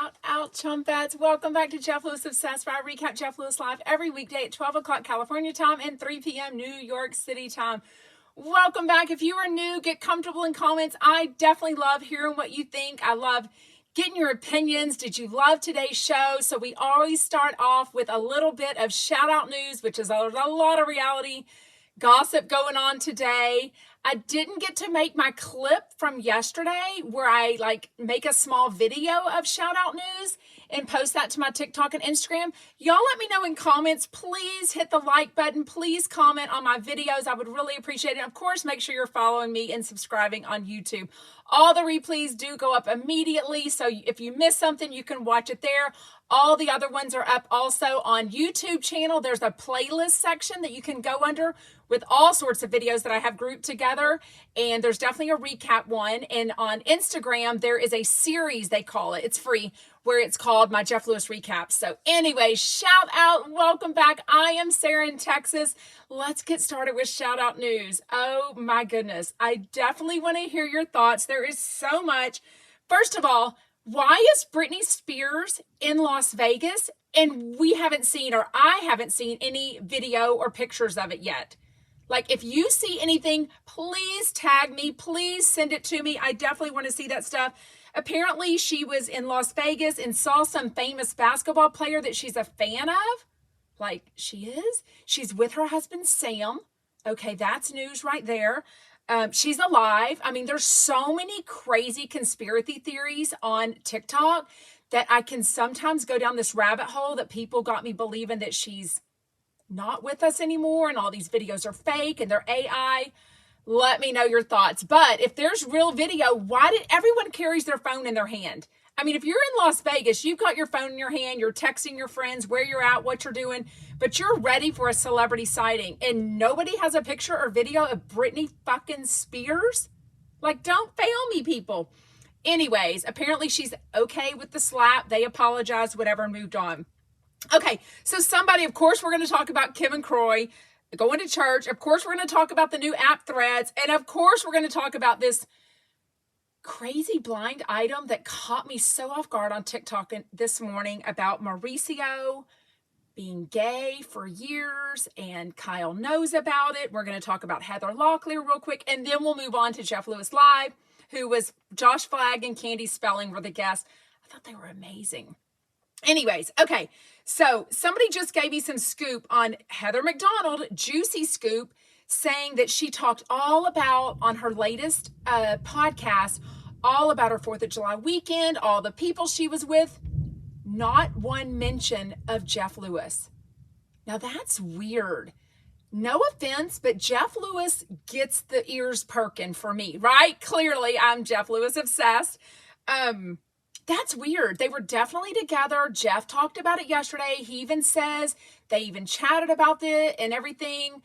Shout out, Chumpets. Welcome back to Jeff Lewis Obsessed, where I recap Jeff Lewis Live every weekday at 12 o'clock California time and 3 p.m. New York City time. Welcome back. If you are new, get comfortable in comments. I definitely love hearing what you think. I love getting your opinions. Did you love today's show? So we always start off with a little bit of shout out news, which is a lot of reality gossip going on today. I didn't get to make my clip from yesterday where I make a small video of shout out news and post that to my TikTok and Instagram. Y'all let me know in comments. Please hit the like button. Please comment on my videos. I would really appreciate it. Of course, make sure you're following me and subscribing on YouTube. All the replays do go up immediately, so if you miss something, you can watch it there. All the other ones are up also on YouTube channel. There's a playlist section that you can go under with all sorts of videos that I have grouped together. And there's definitely a recap one. And on Instagram, there is a series, they call it. It's free, where it's called My Jeff Lewis Recaps. So anyway, shout out. Welcome back. I am Sarah in Texas. Let's get started with shout out news. Oh my goodness. I definitely want to hear your thoughts. There is so much. First of all, why is Britney Spears in Las Vegas and we haven't seen, or I haven't seen any video or pictures of it yet? Like, if you see anything, please tag me. Please send it to me. I definitely want to see that stuff. Apparently, she was in Las Vegas and saw some famous basketball player that she's a fan of. Like, she is. She's with her husband, Sam. Okay, that's news right there. She's alive. I mean, there's so many crazy conspiracy theories on TikTok that I can sometimes go down this rabbit hole that people got me believing that she's not with us anymore and all these videos are fake and they're AI. Let me know your thoughts. But if there's real video, why did everyone carries their phone in their hand? I mean, if you're in Las Vegas, you've got your phone in your hand, you're texting your friends where you're at, what you're doing, but you're ready for a celebrity sighting and nobody has a picture or video of Britney fucking Spears? Like, don't fail me, people. Anyways, apparently she's okay with the slap. They apologized, whatever, and moved on. Okay, so somebody, of course, we're going to talk about Kim and Croy going to church. Of course, we're going to talk about the new app Threads. And of course, we're going to talk about this crazy blind item that caught me so off guard on TikTok this morning about Mauricio being gay for years, and Kyle knows about it. We're going to talk about Heather Locklear real quick, and then we'll move on to Jeff Lewis Live, who was Josh Flagg and Candy Spelling were the guests. I thought they were amazing. Anyways, okay, so somebody just gave me some scoop on Heather McDonald, juicy scoop, saying that she talked all about on her latest podcast, all about her 4th of July weekend, all the people she was with, not one mention of Jeff Lewis. Now that's weird. No offense, but Jeff Lewis gets the ears perking for me, right? Clearly, I'm Jeff Lewis obsessed. That's weird. They were definitely together. Jeff talked about it yesterday. He even says they even chatted about it and everything.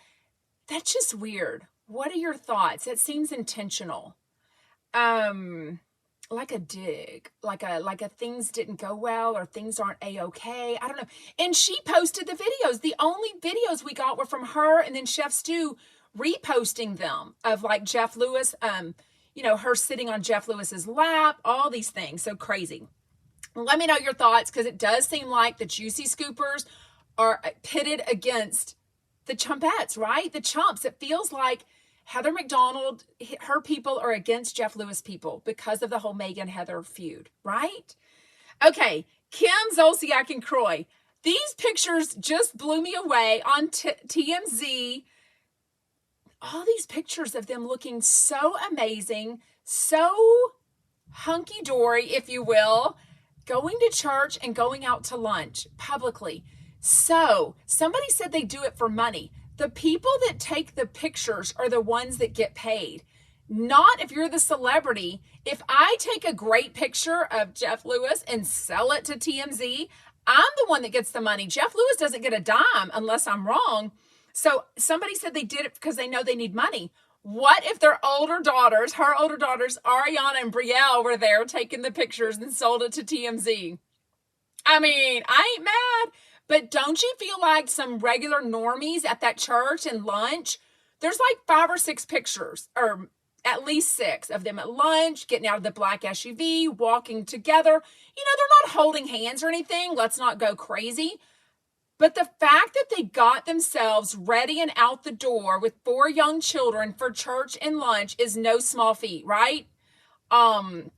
That's just weird. What are your thoughts? It seems intentional. Like a dig, like a things didn't go well or things aren't a-okay. I don't know. And she posted the videos. The only videos we got were from her and then Chef Stu reposting them of like Jeff Lewis, her sitting on Jeff Lewis's lap, all these things. So crazy. Let me know your thoughts, because it does seem like the juicy scoopers are pitted against the chumpettes, right? The chumps. It feels like Heather McDonald, her people are against Jeff Lewis people because of the whole Megan Heather feud, right? Okay, Kim, Zolciak, and Croy. These pictures just blew me away on TMZ. All these pictures of them looking so amazing, so hunky-dory, if you will, going to church and going out to lunch publicly. So somebody said they do it for money. The people that take the pictures are the ones that get paid. Not if you're the celebrity. If I take a great picture of Jeff Lewis and sell it to TMZ, I'm the one that gets the money. Jeff Lewis doesn't get a dime unless I'm wrong. So somebody said they did it because they know they need money. What if their older daughters, her older daughters, Ariana and Brielle, were there taking the pictures and sold it to TMZ? I mean, I ain't mad, but don't you feel like some regular normies at that church and lunch? There's like 5 or 6 pictures, or at least 6 of them at lunch, getting out of the black SUV, walking together. They're not holding hands or anything. Let's not go crazy. But the fact that they got themselves ready and out the door with 4 young children for church and lunch is no small feat, right? And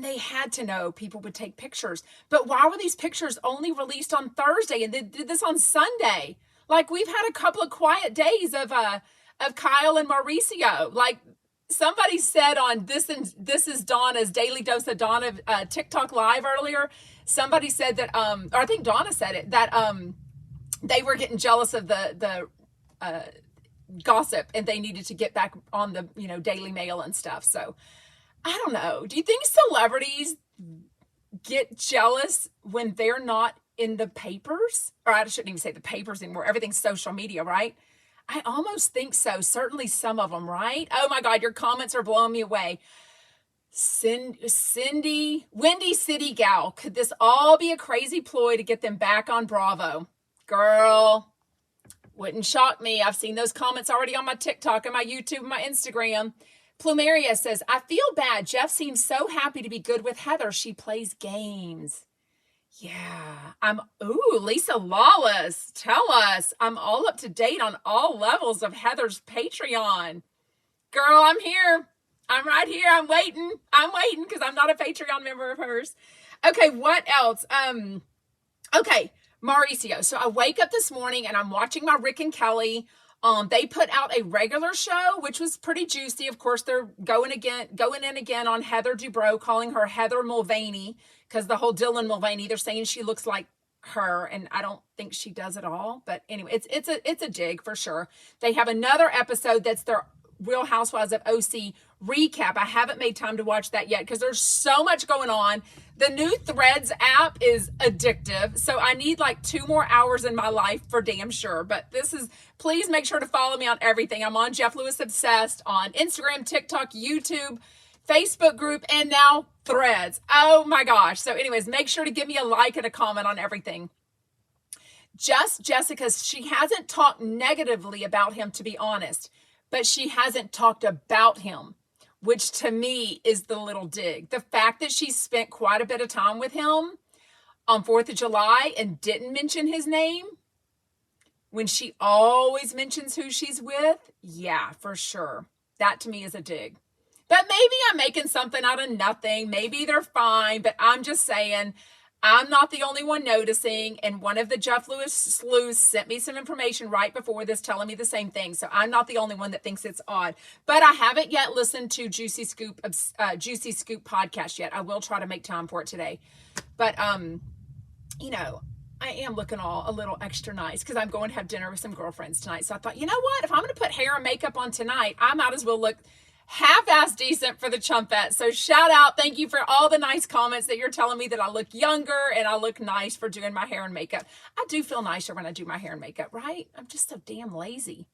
they had to know people would take pictures. But why were these pictures only released on Thursday and they did this on Sunday? Like, we've had a couple of quiet days of Kyle and Mauricio. Like, somebody said on This is Donna's Daily Dose of Donna TikTok Live earlier, somebody said that, or I think Donna said it, that they were getting jealous of the gossip and they needed to get back on the, Daily Mail and stuff. So I don't know. Do you think celebrities get jealous when they're not in the papers? Or I shouldn't even say the papers anymore. Everything's social media, right? I almost think so. Certainly some of them, right? Oh my God, your comments are blowing me away. Windy City Gal, could this all be a crazy ploy to get them back on Bravo? Girl, wouldn't shock me. I've seen those comments already on my TikTok and my YouTube and my Instagram. Plumeria says, I feel bad. Jeff seems so happy to be good with Heather. She plays games. Yeah, Lisa Lawless, tell us. I'm all up to date on all levels of Heather's Patreon. Girl, I'm here. I'm right here. I'm waiting because I'm not a Patreon member of hers. Okay, what else? Okay, Mauricio. So I wake up this morning and I'm watching my Rick and Kelly. They put out a regular show, which was pretty juicy. Of course, they're going in again on Heather Dubrow, calling her Heather Mulvaney, because the whole Dylan Mulvaney, they're saying she looks like her, and I don't think she does at all. But anyway, it's a dig for sure. They have another episode that's their Real Housewives of OC recap. I haven't made time to watch that yet because there's so much going on. The new Threads app is addictive, so I need like 2 more hours in my life for damn sure. But please make sure to follow me on everything. I'm on Jeff Lewis Obsessed on Instagram, TikTok, YouTube, Facebook group, and now Threads. Oh my gosh. So anyways, make sure to give me a like and a comment on everything. Just Jessica, she hasn't talked negatively about him, to be honest, but she hasn't talked about him, which to me is the little dig. The fact that she spent quite a bit of time with him on 4th of July and didn't mention his name when she always mentions who she's with. Yeah, for sure. That to me is a dig. But maybe I'm making something out of nothing. Maybe they're fine, but I'm just saying, I'm not the only one noticing, and one of the Jeff Lewis sleuths sent me some information right before this telling me the same thing, so I'm not the only one that thinks it's odd. But I haven't yet listened to Juicy Scoop podcast yet. I will try to make time for it today. But, I am looking a little extra nice because I'm going to have dinner with some girlfriends tonight. So I thought, you know what? If I'm going to put hair and makeup on tonight, I might as well look half-ass decent for the Chumpette. So shout out. Thank you for all the nice comments that you're telling me that I look younger and I look nice for doing my hair and makeup. I do feel nicer when I do my hair and makeup, right? I'm just so damn lazy.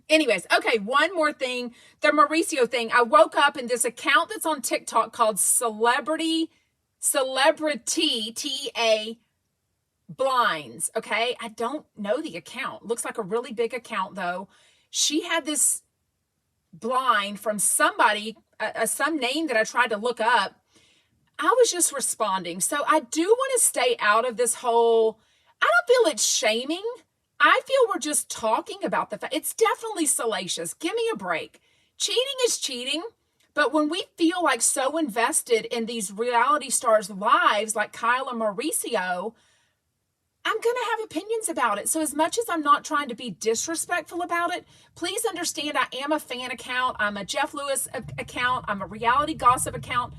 Anyways, okay, one more thing. The Mauricio thing. I woke up in this account that's on TikTok called Celebrity TA Blinds. Okay, I don't know the account. Looks like a really big account though. She had this blind from somebody, some name that I tried to look up. I was just responding. So I do want to stay out of this whole, I don't feel it's shaming. I feel we're just talking about the fact. It's definitely salacious. Give me a break. Cheating is cheating. But when we feel like so invested in these reality stars' lives, like Kyle and Mauricio, I'm going to have opinions about it. So as much as I'm not trying to be disrespectful about it, please understand I am a fan account. I'm a Jeff Lewis account. I'm a reality gossip account.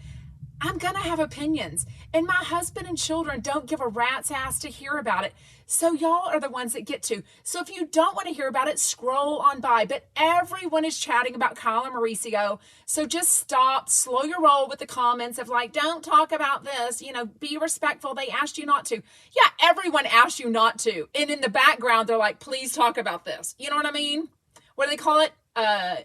I'm going to have opinions. And my husband and children don't give a rat's ass to hear about it. So y'all are the ones that get to. So if you don't want to hear about it, scroll on by. But everyone is chatting about Kyle and Mauricio. So just stop, slow your roll with the comments of like, don't talk about this, be respectful. They asked you not to. Yeah, everyone asked you not to. And in the background, they're like, please talk about this. You know what I mean? What do they call it?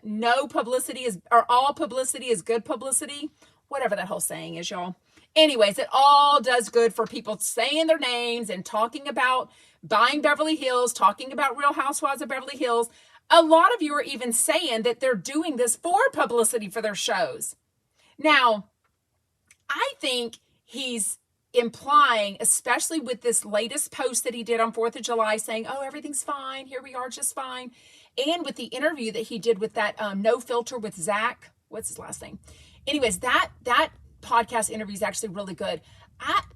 No publicity is, or all publicity is good publicity. Whatever that whole saying is, y'all. Anyways, it all does good for people saying their names and talking about buying Beverly Hills, talking about Real Housewives of Beverly Hills. A lot of you are even saying that they're doing this for publicity for their shows. Now, I think he's implying, especially with this latest post that he did on 4th of July saying, oh, everything's fine. Here we are just fine. And with the interview that he did with that No Filter with Zach, what's his last name? Anyways, that podcast interview is actually really good.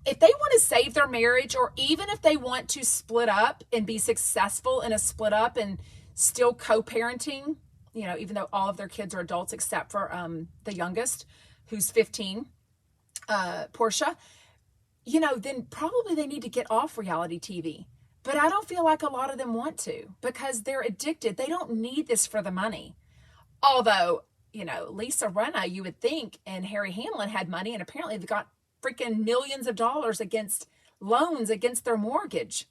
If they want to save their marriage, or even if they want to split up and be successful in a split up and still co-parenting, you know, even though all of their kids are adults except for the youngest, who's 15, Portia, you know, then probably they need to get off reality TV. But I don't feel like a lot of them want to, because they're addicted. They don't need this for the money. Although, you know, Lisa Rinna, you would think, and Harry Hamlin had money, and apparently they got freaking millions of dollars against loans against their mortgage.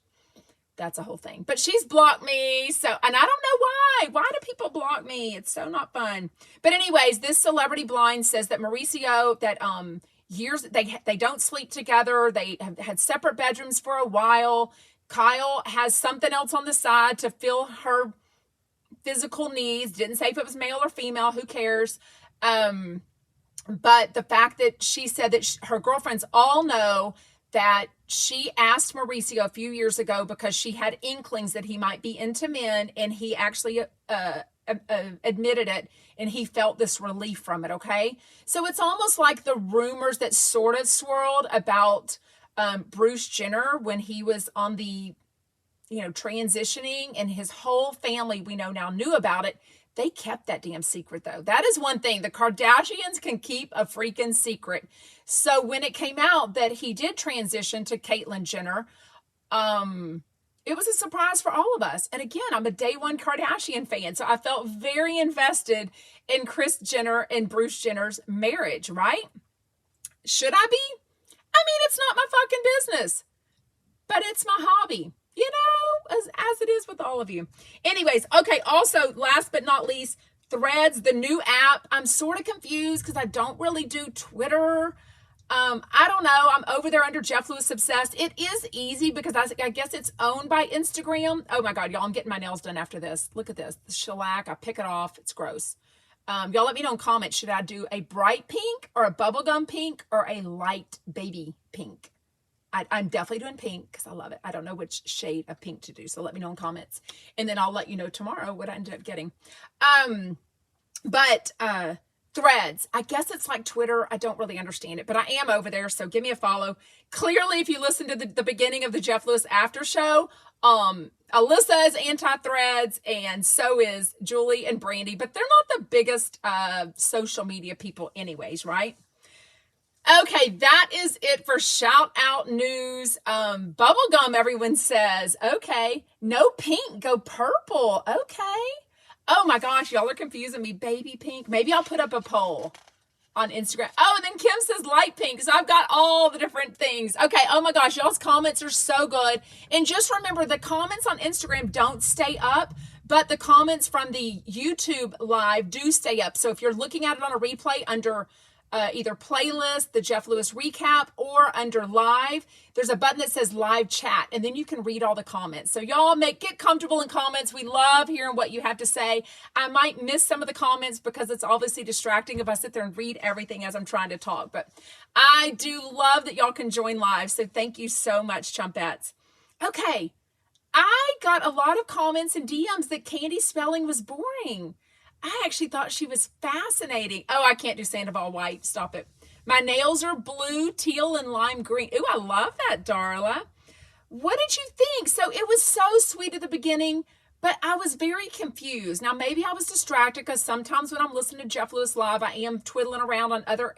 That's a whole thing. But she's blocked me. So, and I don't know why. Why do people block me? It's so not fun. But anyways, this Celebrity Blind says that Mauricio, that years, they don't sleep together. They have had separate bedrooms for a while. Kyle has something else on the side to fill her physical needs. Didn't say if it was male or female. Who cares? But the fact that she said that her girlfriends all know that she asked Mauricio a few years ago because she had inklings that he might be into men, and he actually admitted it, and he felt this relief from it, okay? So it's almost like the rumors that sort of swirled about Bruce Jenner when he was on the, you know, transitioning, and his whole family, we know now, knew about it. They kept that damn secret, though. That is one thing. The Kardashians can keep a freaking secret. So when it came out that he did transition to Caitlyn Jenner, it was a surprise for all of us. And again, I'm a day one Kardashian fan, so I felt very invested in Kris Jenner and Bruce Jenner's marriage, right? Should I be? I mean, it's not my fucking business, but it's my hobby. You know, as it is with all of you. Anyways, okay, also, last but not least, Threads, the new app. I'm sort of confused because I don't really do Twitter. I don't know. I'm over there under Jeff Lewis Obsessed. It is easy because I guess it's owned by Instagram. Oh my God, y'all, I'm getting my nails done after this. Look at this. The shellac. I pick it off. It's gross. Y'all let me know in comments. Should I do a bright pink or a bubblegum pink or a light baby pink? I'm definitely doing pink because I love it. I don't know which shade of pink to do. So let me know in comments. And then I'll let you know tomorrow what I ended up getting. Threads. I guess it's like Twitter. I don't really understand it, but I am over there. So give me a follow. Clearly, if you listen to the beginning of the Jeff Lewis after show, Alyssa is anti-Threads, and so is Julie and Brandy. But they're not the biggest social media people anyways, right? Okay, that is it for shout out news. Bubblegum, everyone says. Okay. No pink, go purple. Okay. Oh my gosh, y'all are confusing me. Baby pink. Maybe I'll put up a poll on Instagram. Oh, and then Kim says light pink. So I've got all the different things. Okay. Oh my gosh, y'all's comments are so good. And just remember, the comments on Instagram don't stay up, but the comments from the YouTube live do stay up. So if you're looking at it on a replay under either playlist, the Jeff Lewis recap, or under live, there's a button that says live chat, and then you can read all the comments. So y'all get comfortable in comments. We love hearing what you have to say. I might miss some of the comments because it's obviously distracting if I sit there and read everything as I'm trying to talk, but I do love that y'all can join live. So thank you so much, chumpettes. Okay. I got a lot of comments and DMs that Candy Spelling was boring. I actually thought she was fascinating. Oh, I can't do Sandoval white. Stop it. My nails are blue, teal, and lime green. Ooh, I love that, Darla. What did you think? So it was so sweet at the beginning, but I was very confused. Now, maybe I was distracted because sometimes when I'm listening to Jeff Lewis Live, I am twiddling around on other,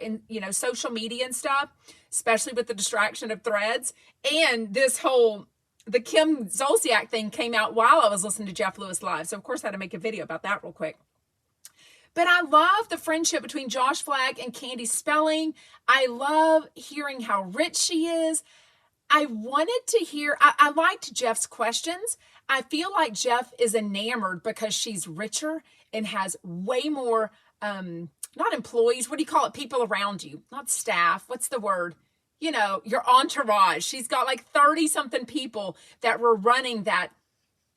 social media and stuff, especially with the distraction of Threads. And the Kim Zolciak thing came out while I was listening to Jeff Lewis Live. So, of course, I had to make a video about that real quick. But I love the friendship between Josh Flagg and Candy Spelling. I love hearing how rich she is. I wanted to hear, I liked Jeff's questions. I feel like Jeff is enamored because she's richer and has way more, not employees, what do you call it? People around you, not staff. What's the word? Your entourage. She's got like 30 something people that were running that.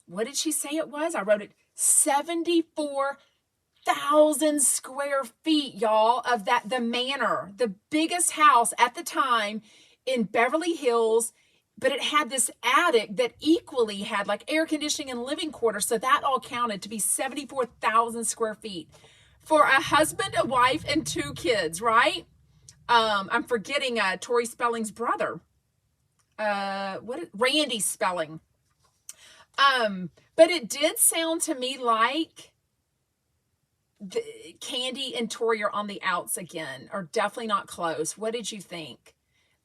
What did she say it was? I wrote it. 74,000 square feet, y'all, of the manor, the biggest house at the time in Beverly Hills. But it had this attic that equally had like air conditioning and living quarters. So that all counted to be 74,000 square feet for a husband, a wife, and 2 kids, right? I'm forgetting Tori Spelling's brother. Randy Spelling. But it did sound to me like Candy and Tori are on the outs again, or definitely not close. What did you think?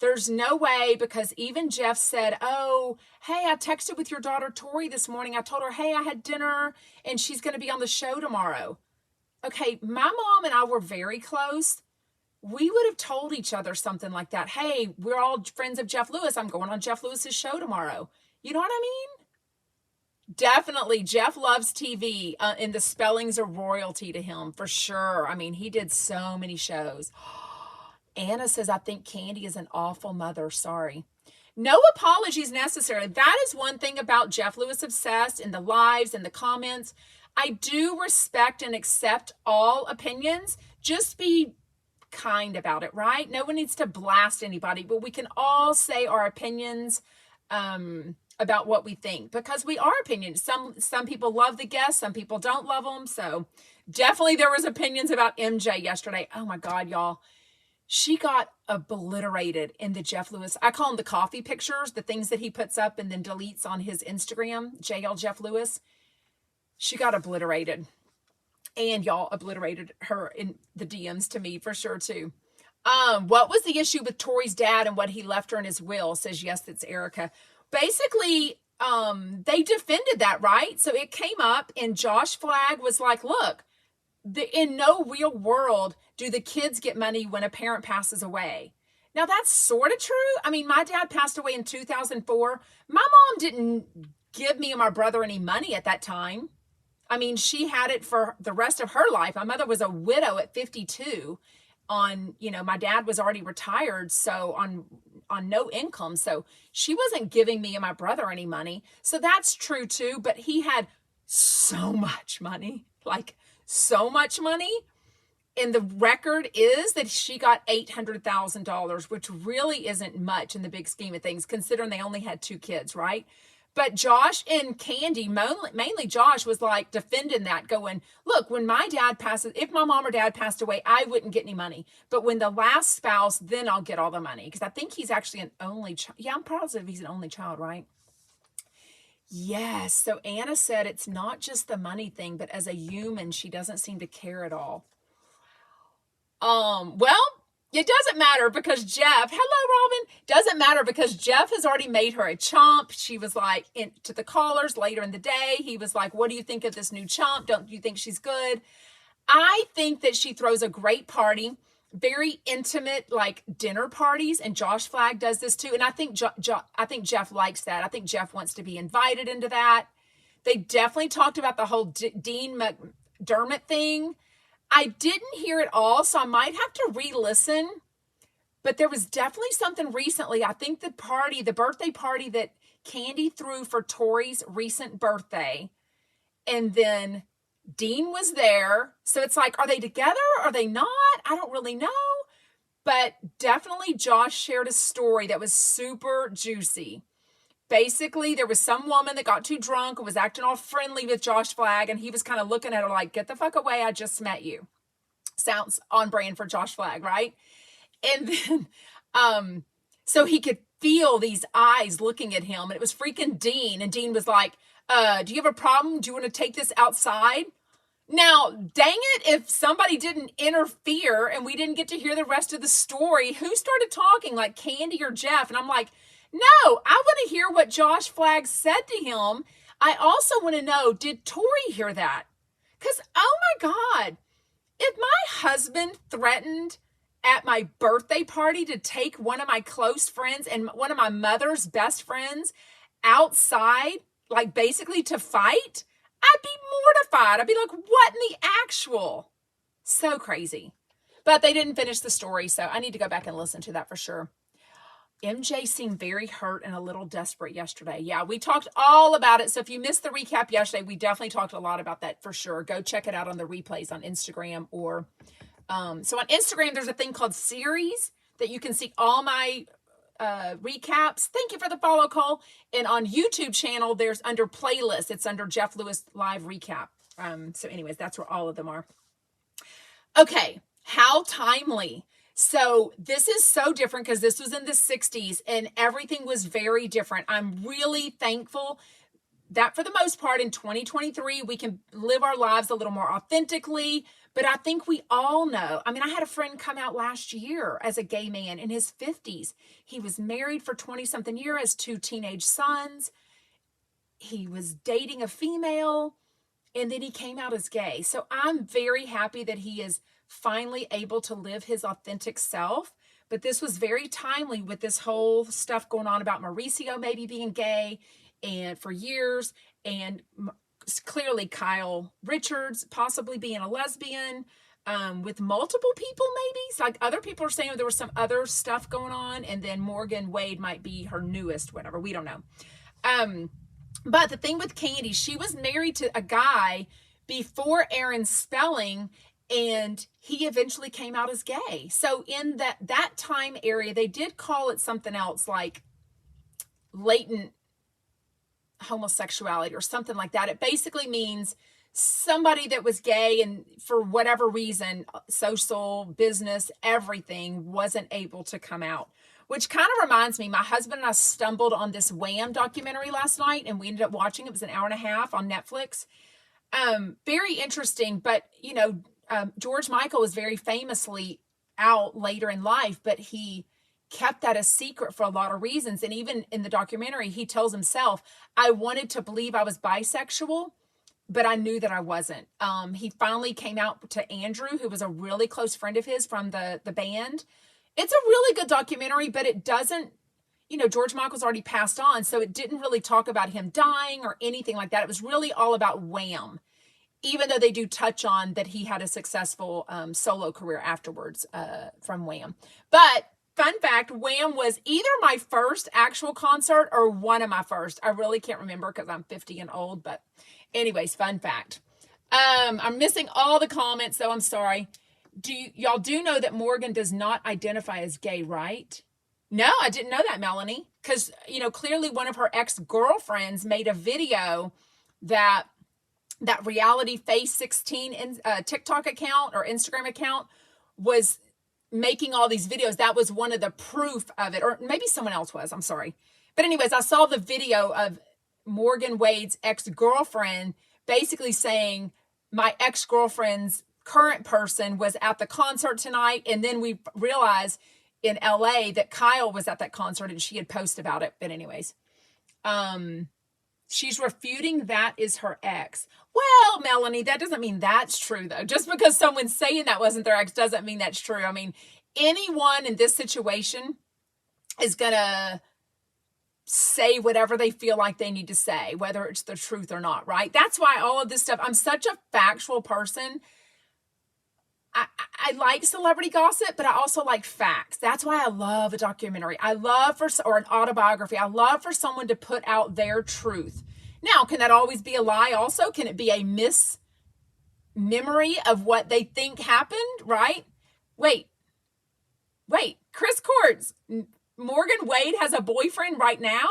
There's no way, because even Jeff said, oh, hey, I texted with your daughter Tori this morning. I told her, hey, I had dinner and she's going to be on the show tomorrow. Okay, my mom and I were very close. We would have told each other something like that. Hey, we're all friends of Jeff Lewis. I'm going on Jeff Lewis's show tomorrow. You know what I mean? Definitely, Jeff loves TV, and the Spellings are royalty to him, for sure. I mean, he did so many shows. Anna says, I think Candy is an awful mother. Sorry. No apologies necessary. That is one thing about Jeff Lewis Obsessed in the lives and the comments. I do respect and accept all opinions. Just be kind about it, right? No one needs to blast anybody, but we can all say our opinions about what we think, because we are opinions. Some people love the guests, some people don't love them. So definitely there was opinions about MJ yesterday. Oh my God, y'all. She got obliterated in the Jeff Lewis. I call them the coffee pictures, the things that he puts up and then deletes on his Instagram, JL Jeff Lewis. She got obliterated. And y'all obliterated her in the DMs to me for sure too. What was the issue with Tori's dad and what he left her in his will? Says, yes, it's Erica. Basically, they defended that, right? So it came up and Josh Flagg was like, look, in no real world do the kids get money when a parent passes away. Now, that's sort of true. I mean, my dad passed away in 2004. My mom didn't give me and my brother any money at that time. I mean, she had it for the rest of her life. My mother was a widow at 52 my dad was already retired, so on no income. So she wasn't giving me and my brother any money. So that's true too. But he had so much money, like so much money. And the record is that she got $800,000, which really isn't much in the big scheme of things, considering they only had 2 kids, right? But Josh and Candy, mainly Josh, was like defending that, going, look, when my dad passes, if my mom or dad passed away, I wouldn't get any money. But when the last spouse, then I'll get all the money. Because I think he's actually an only child. Yeah, I'm positive he's an only child, right? Yes. So Anna said it's not just the money thing, but as a human, she doesn't seem to care at all. Well, it doesn't matter because Jeff, hello, Robin, doesn't matter because Jeff has already made her a chump. She was like, to the callers later in the day, he was like, what do you think of this new chump? Don't you think she's good? I think that she throws a great party, very intimate, like dinner parties. And Josh Flagg does this too. And I think, I think Jeff likes that. I think Jeff wants to be invited into that. They definitely talked about the whole Dean McDermott thing. I didn't hear it all, so I might have to re-listen. But there was definitely something recently. I think the birthday party that Candy threw for Tori's recent birthday. And then Dean was there. So it's like, are they together? Are they not? I don't really know. But definitely Josh shared a story that was super juicy. Basically, there was some woman that got too drunk and was acting all friendly with Josh Flagg, and he was kind of looking at her like, get the fuck away, I just met you. Sounds on brand for Josh Flagg, right? And then, so he could feel these eyes looking at him, and it was freaking Dean, and Dean was like, do you have a problem? Do you want to take this outside? Now, dang it, if somebody didn't interfere and we didn't get to hear the rest of the story, who started talking, like Candy or Jeff? And I'm like, no, I want to hear what Josh Flagg said to him. I also want to know, did Tori hear that? Because, oh my God, if my husband threatened at my birthday party to take one of my close friends and one of my mother's best friends outside, like basically to fight, I'd be mortified. I'd be like, what in the actual? So crazy. But they didn't finish the story, so I need to go back and listen to that for sure. MJ seemed very hurt and a little desperate yesterday. Yeah, we talked all about it. So if you missed the recap yesterday, we definitely talked a lot about that for sure. Go check it out on the replays on Instagram or so on Instagram, there's a thing called series that you can see all my recaps. Thank you for the follow, Cole. And on YouTube channel, there's under playlist. It's under Jeff Lewis Live Recap. So anyways, that's where all of them are. Okay, how timely. So this is so different because this was in the 60s and everything was very different. I'm really thankful that for the most part in 2023, we can live our lives a little more authentically. But I think we all know. I mean, I had a friend come out last year as a gay man in his 50s. He was married for 20-something years, has 2 teenage sons. He was dating a female, and then he came out as gay. So I'm very happy that he is finally able to live his authentic self. But this was very timely with this whole stuff going on about Mauricio maybe being gay and for years, and clearly Kyle Richards possibly being a lesbian with multiple people maybe. It's like other people are saying there was some other stuff going on, and then Morgan Wade might be her newest, whatever. We don't know. But the thing with Candy, she was married to a guy before Aaron Spelling, and he eventually came out as gay. So in that time area, they did call it something else like latent homosexuality or something like that. It basically means somebody that was gay and for whatever reason, social, business, everything, wasn't able to come out. Which kind of reminds me, my husband and I stumbled on this Wham documentary last night, and we ended up watching. It was an hour and a half on Netflix. Very interesting, but you know, George Michael was very famously out later in life, but he kept that a secret for a lot of reasons. And even in the documentary, he tells himself, I wanted to believe I was bisexual, but I knew that I wasn't. He finally came out to Andrew, who was a really close friend of his from the band. It's a really good documentary, but it doesn't, you know, George Michael's already passed on, so it didn't really talk about him dying or anything like that. It was really all about Wham, even though they do touch on that he had a successful solo career afterwards from Wham. But fun fact, Wham was either my first actual concert or one of my first. I really can't remember because I'm 50 and old, but anyways, fun fact. I'm missing all the comments, so I'm sorry. Y'all do know that Morgan does not identify as gay, right? No, I didn't know that, Melanie. Because, you know, clearly one of her ex-girlfriends made a video that Reality Face 16 TikTok account or Instagram account was making all these videos. That was one of the proof of it. Or maybe someone else was. I'm sorry. But anyways, I saw the video of Morgan Wade's ex-girlfriend basically saying, my ex-girlfriend's current person was at the concert tonight. And then we realized in LA that Kyle was at that concert and she had posted about it. But anyways, she's refuting that is her ex. Well, Melanie, that doesn't mean that's true though. Just because someone's saying that wasn't their ex doesn't mean that's true. I mean, anyone in this situation is going to say whatever they feel like they need to say, whether it's the truth or not, right? That's why all of this stuff, I'm such a factual person. I like celebrity gossip, but I also like facts. That's why I love a documentary. I love or an autobiography. I love for someone to put out their truth. Now, can that always be a lie also? Can it be a mismemory of what they think happened, right? Wait, Chris Courts, Morgan Wade has a boyfriend right now?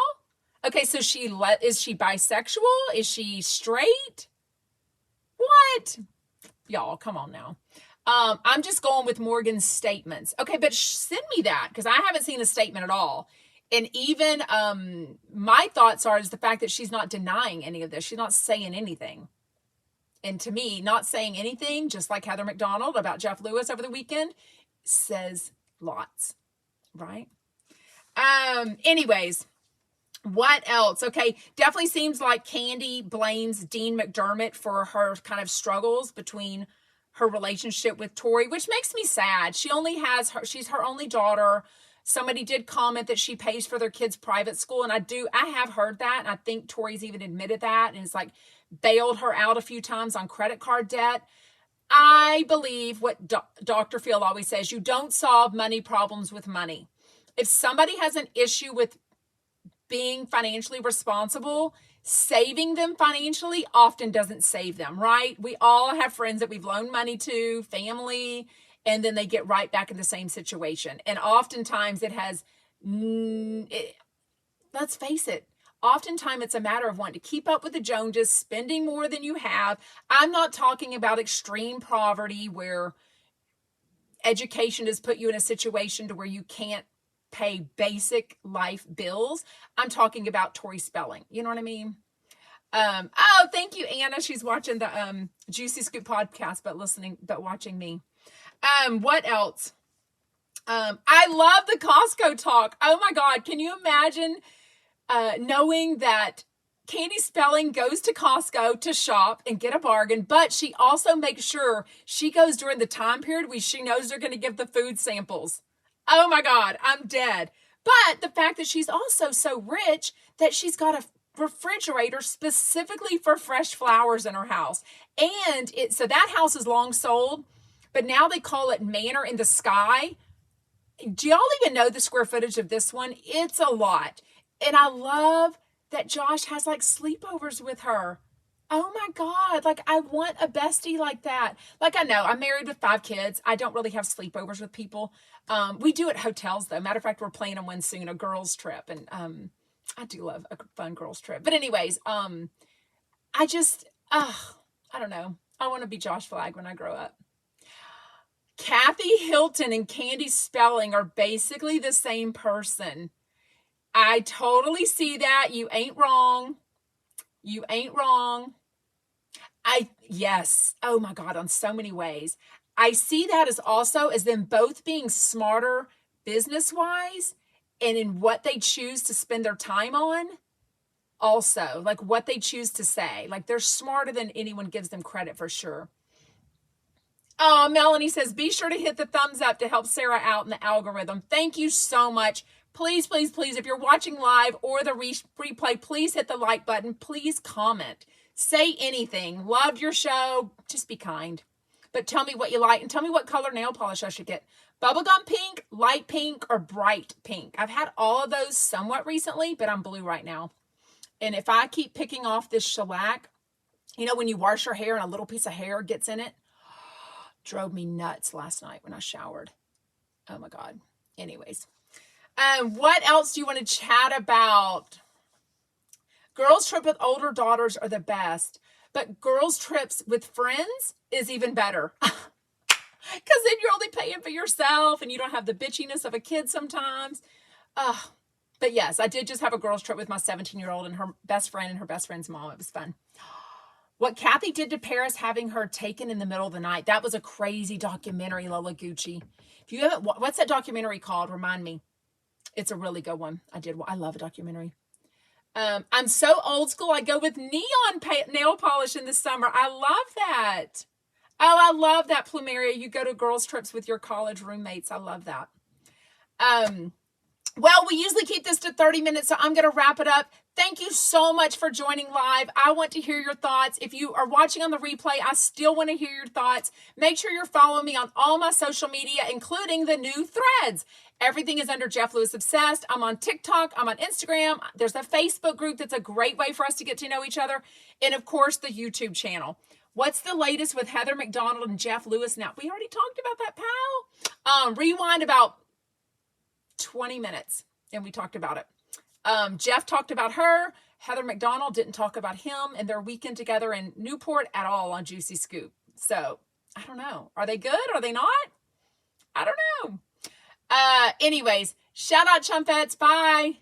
Okay, so is she bisexual? Is she straight? What? Y'all, come on now. I'm just going with Morgan's statements. Okay, but send me that because I haven't seen a statement at all. And even my thoughts is the fact that she's not denying any of this. She's not saying anything. And to me, not saying anything, just like Heather McDonald about Jeff Lewis over the weekend, says lots, right? Anyways, what else? Okay, definitely seems like Candy blames Dean McDermott for her kind of struggles between her relationship with Tori, which makes me sad. She's her only daughter. Somebody did comment that she pays for their kids' private school. And I have heard that. And I think Tori's even admitted that. And it's like bailed her out a few times on credit card debt. I believe what Dr. Phil always says, you don't solve money problems with money. If somebody has an issue with being financially responsible, saving them financially often doesn't save them, right? We all have friends that we've loaned money to, family, and then they get right back in the same situation. And oftentimes let's face it, oftentimes it's a matter of wanting to keep up with the Joneses, spending more than you have. I'm not talking about extreme poverty where education has put you in a situation to where you can't pay basic life bills. I'm talking about Tori spelling. You know what I mean? Oh, thank you, Anna. She's watching the Juicy Scoop podcast, but watching me. What else? I love the Costco talk. Oh my God. Can you imagine knowing that Candy Spelling goes to Costco to shop and get a bargain, but she also makes sure she goes during the time period where she knows they're going to give the food samples. Oh my God, I'm dead. But the fact that she's also so rich that she's got a refrigerator specifically for fresh flowers in her house. And so that house is long sold, but now they call it Manor in the Sky. Do y'all even know the square footage of this one? It's a lot. And I love that Josh has like sleepovers with her. Oh my God. Like I want a bestie like that. Like I know I'm married with 5 kids. I don't really have sleepovers with people. We do at hotels though. Matter of fact, we're planning on one soon, a girls trip. And I do love a fun girls trip. But anyways, I don't know. I want to be Josh Flagg when I grow up. Kathy Hilton and Candy Spelling are basically the same person. I totally see that. You ain't wrong. You ain't wrong. Yes. Oh my God, on so many ways. I see that as them both being smarter business-wise and in what they choose to spend their time on. Also, like what they choose to say. Like they're smarter than anyone gives them credit for sure. Oh, Melanie says, be sure to hit the thumbs up to help Sarah out in the algorithm. Thank you so much. Please, please, please, if you're watching live or the replay, please hit the like button. Please comment. Say anything. Loved your show. Just be kind. But tell me what you like and tell me what color nail polish I should get. Bubblegum pink, light pink, or bright pink. I've had all of those somewhat recently, but I'm blue right now. And if I keep picking off this shellac, you know when you wash your hair and a little piece of hair gets in it? Drove me nuts last night when I showered. Oh my God. Anyways. What else do you want to chat about? Girls trip with older daughters are the best, but girls trips with friends is even better. Because then you're only paying for yourself and you don't have the bitchiness of a kid sometimes. But yes, I did just have a girls trip with my 17-year-old and her best friend and her best friend's mom. It was fun. What Kathy did to Paris, having her taken in the middle of the night. That was a crazy documentary, Lola Gucci. If you haven't, what's that documentary called? Remind me. It's a really good one. I love a documentary. I'm so old school. I go with neon nail polish in the summer. I love that. Oh, I love that, Plumeria. You go to girls trips with your college roommates. I love that. Well, we usually keep this to 30 minutes, so I'm going to wrap it up. Thank you so much for joining live. I want to hear your thoughts. If you are watching on the replay, I still want to hear your thoughts. Make sure you're following me on all my social media, including the new threads. Everything is under Jeff Lewis Obsessed. I'm on TikTok. I'm on Instagram. There's a Facebook group that's a great way for us to get to know each other. And, of course, the YouTube channel. What's the latest with Heather McDonald and Jeff Lewis? Now, we already talked about that, pal. Rewind about 20 minutes, and we talked about it. Jeff talked about her. Heather McDonald didn't talk about him and their weekend together in Newport at all on Juicy Scoop. So, I don't know. Are they good? Are they not? I don't know. Anyways, shout out, Chumpettes. Bye.